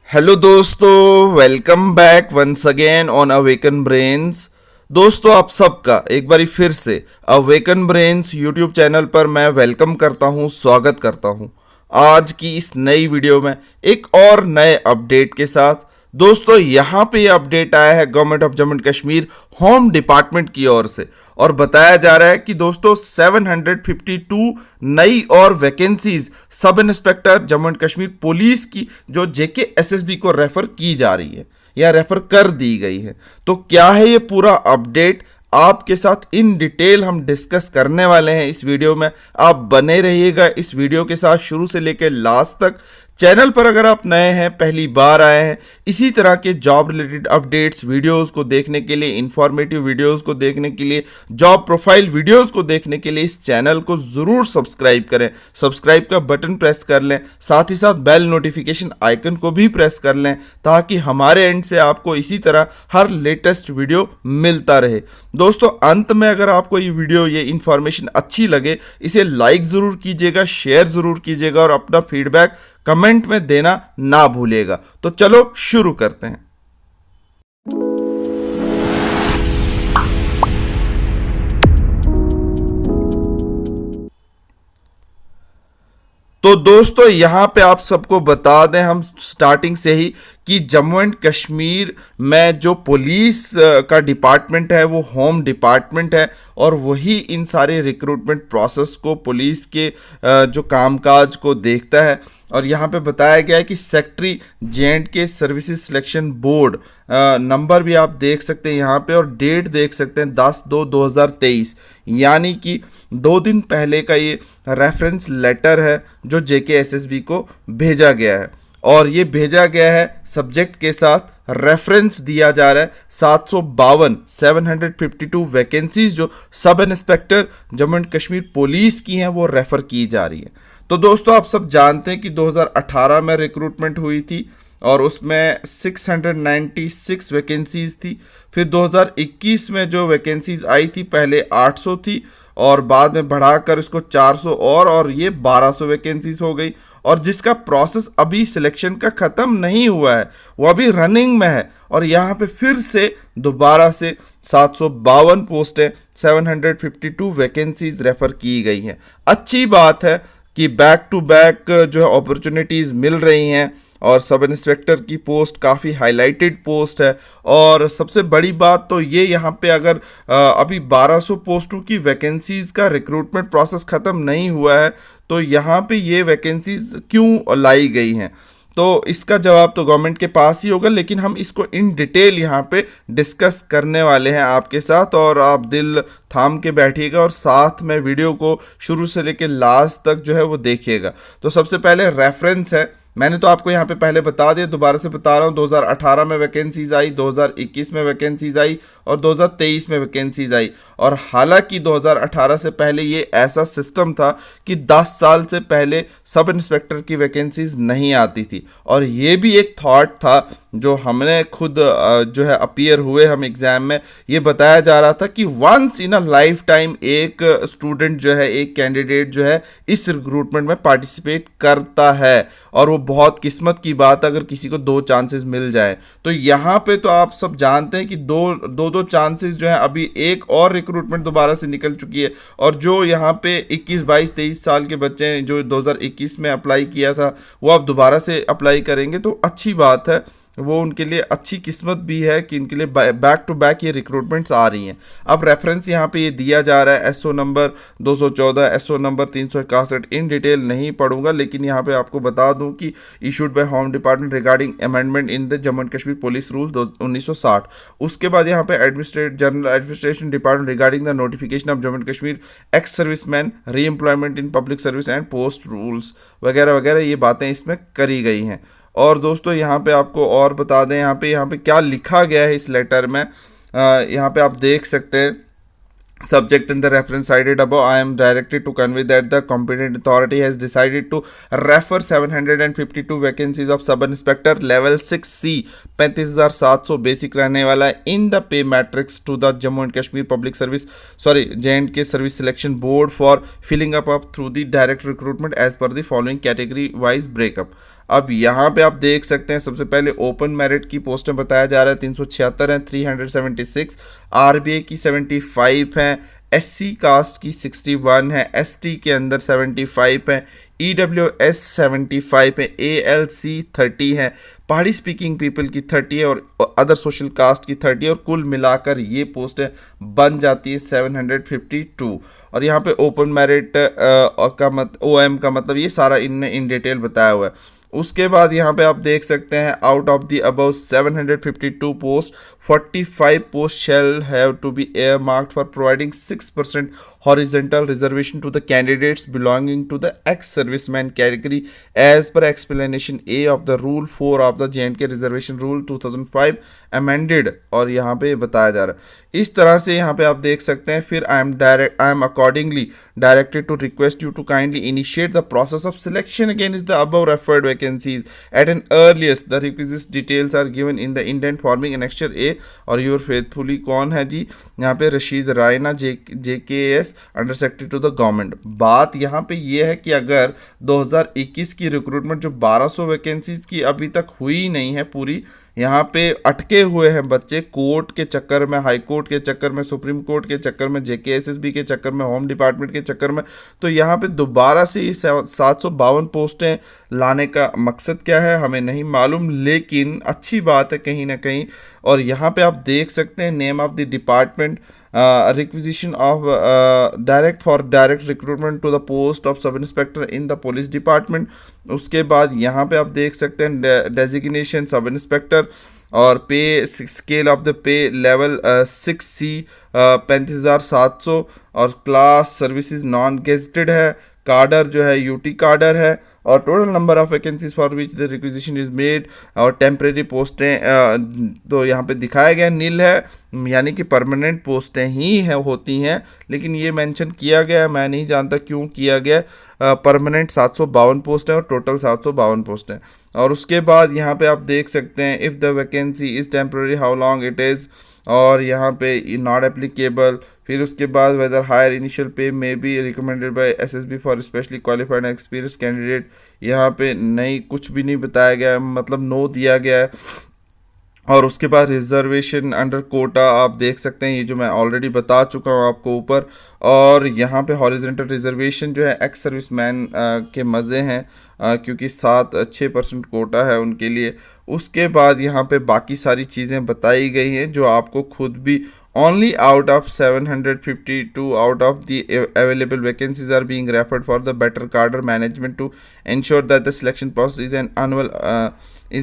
Hello दोस्तों, welcome back once again on Awaken Brains. दोस्तों, आप सबका एक बारी फिर से अवेकन ब्रेन्स यूट्यूब चैनल पर मैं वेलकम करता हूं, स्वागत करता हूं। आज की इस नई वीडियो में एक और नए अपडेट के साथ। दोस्तों, यहाँ पे ये अपडेट आया है government of Jammu and Kashmir home department की ओर से, और बताया जा रहा है कि दोस्तों 752 नई और vacancies sub inspector Jammu and Kashmir police की जो जेके एसएसबी को रेफर की जा रही है या रेफर कर दी गई है। तो क्या है ये पूरा अपडेट, आपके साथ इन डिटेल हम डिस्कस करने वाले हैं इस वीडियो में। आप बने रहिएगा इस वीडियो के साथ शुरू से लेकर लास्ट तक। चैनल पर अगर आप नए हैं, पहली बार आए हैं, इसी तरह के जॉब रिलेटेड अपडेट्स वीडियोस को देखने के लिए, इंफॉर्मेटिव वीडियोस को देखने के लिए, जॉब प्रोफाइल वीडियोस को देखने के लिए इस चैनल को ज़रूर सब्सक्राइब करें। सब्सक्राइब का बटन प्रेस कर लें, साथ ही साथ बेल नोटिफिकेशन आइकन को भी प्रेस कर लें, ताकि हमारे एंड से आपको इसी तरह हर लेटेस्ट वीडियो मिलता रहे। दोस्तों, अंत में अगर आपको ये वीडियो, ये इंफॉर्मेशन अच्छी लगे, इसे लाइक ज़रूर कीजिएगा, शेयर ज़रूर कीजिएगा और अपना फीडबैक कमेंट में देना ना भूलिएगा। तो चलो शुरू करते हैं। तो दोस्तों, यहां पे आप सबको बता दें हम स्टार्टिंग से ही कि जम्मू एंड कश्मीर में जो पुलिस का डिपार्टमेंट है वो होम डिपार्टमेंट है, और वही इन सारे रिक्रूटमेंट प्रोसेस को, पुलिस के जो कामकाज को देखता है। और यहाँ पे बताया गया है कि secretary J&K services selection board, number भी आप देख सकते हैं यहाँ पे, और डेट देख सकते हैं 10/2/2023, यानी कि 2 दिन पहले का ये रेफरेंस लेटर है जो जेकेएसएसबी को भेजा गया है। और ये भेजा गया है सब्जेक्ट के साथ, रेफरेंस दिया जा रहा है 752 वैकेंसीज जो sub inspector Jammu and Kashmir police की हैं वो रेफर की जा रही है। तो दोस्तों, आप सब जानते हैं कि 2018 में रिक्रूटमेंट हुई थी और उसमें 696 वैकेंसीज थी। फिर 2021 में जो वैकेंसीज आई थी, पहले 800 थी और बाद में बढ़ाकर इसको 400 और ये 1200 वैकेंसीज हो गई। और जिसका प्रोसेस अभी सिलेक्शन का ख़त्म नहीं हुआ है, वो अभी रनिंग में है, और यहाँ पे फिर से दोबारा से 752 पोस्टें, 752 वैकेंसीज रेफर की गई हैं। अच्छी बात है कि बैक टू बैक जो है अपॉर्चुनिटीज़ मिल रही हैं, और सब इंस्पेक्टर की पोस्ट काफ़ी हाईलाइटेड पोस्ट है। और सबसे बड़ी बात तो ये, यहाँ पे अगर अभी 1200 पोस्टों की वैकेंसीज़ का रिक्रूटमेंट प्रोसेस ख़त्म नहीं हुआ है, तो यहाँ पे ये वैकेंसीज़ क्यों लाई गई हैं, तो इसका जवाब तो गवर्नमेंट के पास ही होगा, लेकिन हम इसको इन डिटेल यहाँ पे डिस्कस करने वाले हैं आपके साथ। और आप दिल थाम के बैठिएगा और साथ में वीडियो को शुरू से लेकर लास्ट तक जो है वो देखिएगा। तो सबसे पहले रेफरेंस है, मैंने तो आपको यहाँ पे पहले बता दिया, दोबारा से बता रहा हूँ। 2018 में वैकेंसीज आई, 2021 में वैकेंसीज आई और 2023 में वैकेंसीज आई। और हालांकि 2018 से पहले ये ऐसा सिस्टम था कि 10 साल से पहले सब इंस्पेक्टर की वैकेंसीज नहीं आती थी, और ये भी एक थॉट था जो हमने खुद जो है अपीयर हुए हम एग्ज़ाम में। ये बताया जा रहा था कि once in a lifetime एक स्टूडेंट जो है, एक कैंडिडेट जो है इस रिक्रूटमेंट में पार्टिसिपेट करता है, और वो बहुत किस्मत की बात अगर किसी को 2 चांसेस मिल जाए। तो यहाँ पे तो आप सब जानते हैं कि दो चांसेस जो है, अभी एक और रिक्रूटमेंट दोबारा से निकल चुकी है, और जो यहाँ पे 21, 22, 23 साल के बच्चे हैं जो 2021 में अप्लाई किया था, वो अब दोबारा से अप्लाई करेंगे। तो अच्छी बात है, वो उनके लिए अच्छी किस्मत भी है कि इनके लिए बैक टू बैक ये रिक्रूटमेंट्स आ रही हैं। अब रेफरेंस यहाँ पे ये दिया जा रहा है, SO number 214, SO number 361। In detail नहीं पढ़ूंगा, लेकिन यहाँ पे आपको बता दूं कि issued by home department regarding amendment in the Jammu and Kashmir police rules 1960। उसके बाद यहाँ पे general administration department regarding the notification of Jammu and Kashmir ex serviceman re-employment in public service and post rules वगैरह वगैरह, ये बातें इसमें करी गई हैं। और दोस्तों, यहाँ पे आपको और बता दें, यहाँ पे क्या लिखा गया है इस लेटर में, यहाँ पे आप देख सकते हैं। Subject in the reference cited above, I am directed to convey that the competent authority has decided to refer 752 vacancies of sub inspector level 6C 35,700 basic रहने वाला है in the pay matrix to the Jammu and Kashmir Public Service J&K Service Selection Board for filling up through the direct recruitment as per the following category wise breakup। अब यहाँ पे आप देख सकते हैं सबसे पहले ओपन मेरिट की पोस्टें बताया जा रहा है 376 हैं, 376, आरबीए की 75 हैं, एससी कास्ट की 61 है, एसटी के अंदर 75 है, ईडब्ल्यूएस 75 है, एएलसी 30 है, पहाड़ी स्पीकिंग पीपल की 30 है और अदर सोशल कास्ट की 30 है और कुल मिलाकर ये पोस्टें बन जाती है 752। और यहाँ पे ओपन मेरिट का ओएम का मतलब ये सारा इनने इन डिटेल बताया हुआ है। उसके बाद यहाँ पे आप देख सकते हैं out of the above 752 post 45 post shall have to be earmarked for providing 6% horizontal reservation to the candidates belonging to the ex-serviceman category as per explanation A of the Rule 4 of the J&K Reservation Rule 2005 amended। और यहाँ पे बताया जा रहा है इस तरह से। यहाँ पे आप देख सकते हैं फिर I am accordingly directed to request you to kindly initiate the process of selection against the above referred vacancies at an earliest। The requisite details are given in the indent forming annexure A। और your faithfully कौन है जी, यहाँ पे Rashid Raina JKS under secretary to the government. बात यहाँ पे ये है कि अगर 2021 की रिक्रूटमेंट जो 1200 वैकेंसीज की अभी तक हुई नहीं है पूरी, यहाँ पे अटके हुए हैं बच्चे कोर्ट के चक्कर में, हाई कोर्ट के चक्कर में, सुप्रीम कोर्ट के चक्कर में, JKSSB के चक्कर में, होम डिपार्टमेंट के चक्कर में, तो यहाँ पे दोबारा से 752 पोस्टें लाने का मकसद क्या है हमें नहीं मालूम, लेकिन अच्छी बात है कहीं ना कहीं। और यहाँ पे आप देख सकते हैं name of the department requisition of direct recruitment to the post of sub inspector in the police department. उसके बाद यहाँ पे आप देख सकते हैं डेजिग्नेशन सब इंस्पेक्टर और पे scale of the pay level 6C 35,700 और क्लास सर्विसेज नॉन गेजेटेड है, कार्डर जो है यूटी कार्डर है और total number of vacancies for which the requisition is made और टेम्परेरी पोस्टें तो यहाँ पे दिखाया गया नील है, यानी कि परमानेंट पोस्टें ही है होती हैं, लेकिन ये मेंशन किया गया, मैं नहीं जानता क्यों किया गया। परमानेंट 752 पोस्ट है और टोटल 752 पोस्ट है। और उसके बाद यहाँ पे आप देख सकते हैं if the vacancy is temporary how long it is, और यहाँ पे नॉट एप्लीकेबल। फिर उसके बाद वेदर हायर इनिशियल पे may be recommended by SSB for specially qualified and experience candidate. यहाँ पे नहीं, कुछ भी नहीं बताया गया है, मतलब नो दिया गया है। और उसके बाद रिजर्वेशन अंडर कोटा आप देख सकते हैं, ये जो मैं ऑलरेडी बता चुका हूँ आपको ऊपर। और यहाँ पे हॉरिजॉन्टल रिजर्वेशन जो है एक्स सर्विसमैन के मज़े हैं क्योंकि 6% कोटा है उनके लिए। उसके बाद यहाँ पे बाकी सारी चीज़ें बताई गई हैं जो आपको खुद भी only out of 752 out of the available vacancies are being referred for the better cadre management to ensure that the selection process is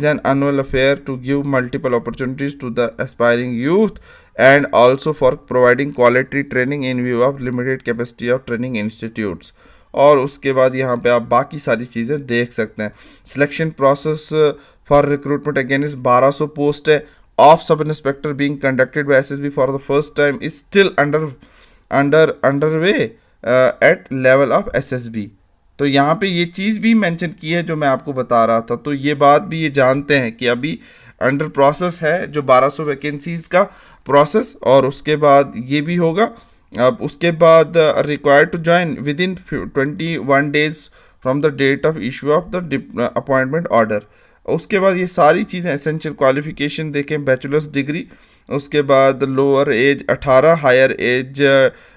an annual affair to give multiple opportunities to the aspiring youth and also for providing quality training in view of limited capacity of training institutes। और उसके बाद यहाँ पे आप बाकी सारी चीज़ें देख सकते हैं। Selection process for recruitment against 1200 post है of sub inspector being conducted by SSB for the first time is still underway at level of SSB। तो यहाँ पे ये चीज़ भी मेंशन की है जो मैं आपको बता रहा था, तो ये बात भी ये जानते हैं कि अभी अंडर प्रोसेस है जो 1200 वैकेंसीज का प्रोसेस। और उसके बाद ये भी होगा। अब उसके बाद required to join within 21 days from the date of issue of the appointment order. उसके बाद ये सारी चीज़ें एसेंशियल क्वालिफिकेशन देखें, बैचलर्स डिग्री, उसके बाद लोअर एज 18, हायर एज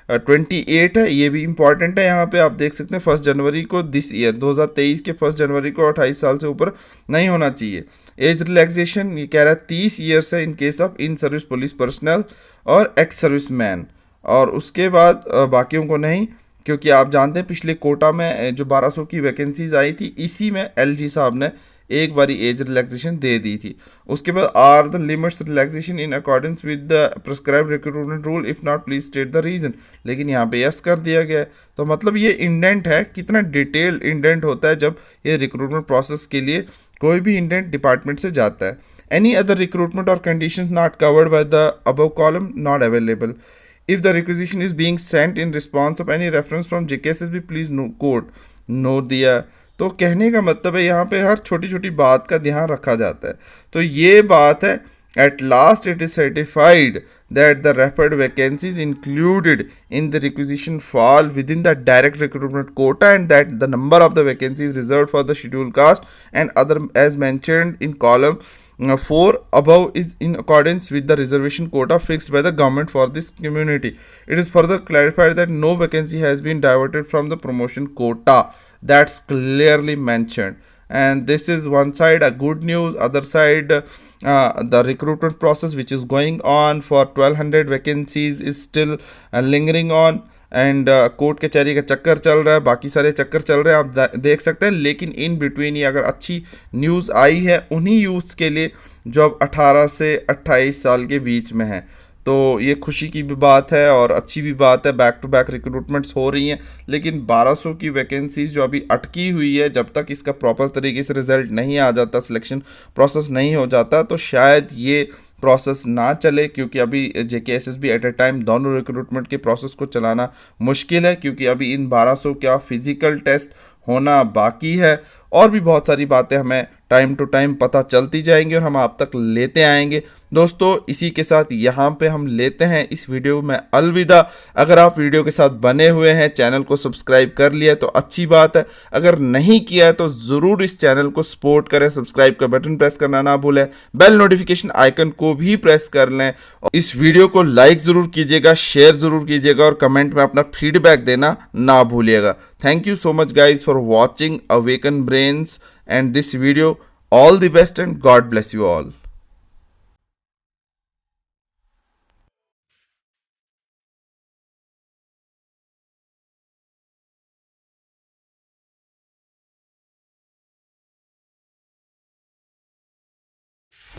28 है, ये भी इम्पॉर्टेंट है। यहाँ पे आप देख सकते हैं 1 जनवरी को दिस ईयर 2023 के 1 जनवरी को 28 साल से ऊपर नहीं होना चाहिए। एज रिलैक्सेशन ये कह रहा है 30 ईयर्स है in case of in service police personal और एक्स सर्विस मैन। और उसके बाद बाकियों को नहीं, क्योंकि आप जानते हैं पिछले कोटा में जो 1200 की वैकेंसीज आई थी इसी में LG साहब ने एक बारी एज रिलैक्सेशन दे दी थी। उसके बाद are the limits relaxation in accordance with the prescribed recruitment rule, if not please state the reason. लेकिन यहाँ पे यस कर दिया गया है। तो मतलब ये इंडेंट है, कितना डिटेल इंडेंट होता है जब ये रिक्रूटमेंट प्रोसेस के लिए कोई भी इंडेंट डिपार्टमेंट से जाता है। एनी अदर रिक्रूटमेंट और conditions not covered by the above column not available. If the requisition is being sent in response of any reference from JKSSB, please note दिया। तो कहने का मतलब है यहाँ पे हर छोटी छोटी बात का ध्यान रखा जाता है। तो ये बात है। At last, it is certified that the rapid vacancies included in the requisition fall within the direct recruitment quota, and that the number of the vacancies reserved for the scheduled caste and other as mentioned in column 4 above is in accordance with the reservation quota fixed by the government for this community. It is further clarified that no vacancy has been diverted from the promotion quota. That's clearly mentioned. And this is one side a good news, other side the recruitment process which is going on for 1200 vacancies is still lingering on, and court कचहरी का चक्कर चल रहा है, बाकी सारे चक्कर चल रहे हैं, आप देख सकते हैं। लेकिन इन बिटवीन ये अगर अच्छी न्यूज़ आई है उन्हीं यूथ्स के लिए जो अब 18 से 28 साल के बीच में है, तो ये खुशी की भी बात है और अच्छी भी बात है। बैक टू बैक रिक्रूटमेंट्स हो रही हैं, लेकिन 1200 की वैकेंसीज जो अभी अटकी हुई है, जब तक इसका प्रॉपर तरीके से रिजल्ट नहीं आ जाता, सिलेक्शन प्रोसेस नहीं हो जाता, तो शायद ये प्रोसेस ना चले, क्योंकि अभी JKSSB एट ए टाइम दोनों रिक्रूटमेंट के प्रोसेस को चलाना मुश्किल है, क्योंकि अभी इन 1200 का फिजिकल टेस्ट होना बाकी है। और भी बहुत सारी बातें हमें टाइम टू टाइम पता चलती जाएंगी और हम आप तक लेते आएंगे। दोस्तों इसी के साथ यहाँ पे हम लेते हैं इस वीडियो में अलविदा। अगर आप वीडियो के साथ बने हुए हैं, चैनल को सब्सक्राइब कर लिया तो अच्छी बात है, अगर नहीं किया है तो ज़रूर इस चैनल को सपोर्ट करें, सब्सक्राइब का बटन प्रेस करना ना भूलें, बेल नोटिफिकेशन आइकन को भी प्रेस कर लें, और इस वीडियो को लाइक ज़रूर कीजिएगा, शेयर ज़रूर कीजिएगा और कमेंट में अपना फीडबैक देना ना भूलिएगा। Thank you so much guys for watching awaken brains and this video. All the best and God bless you all.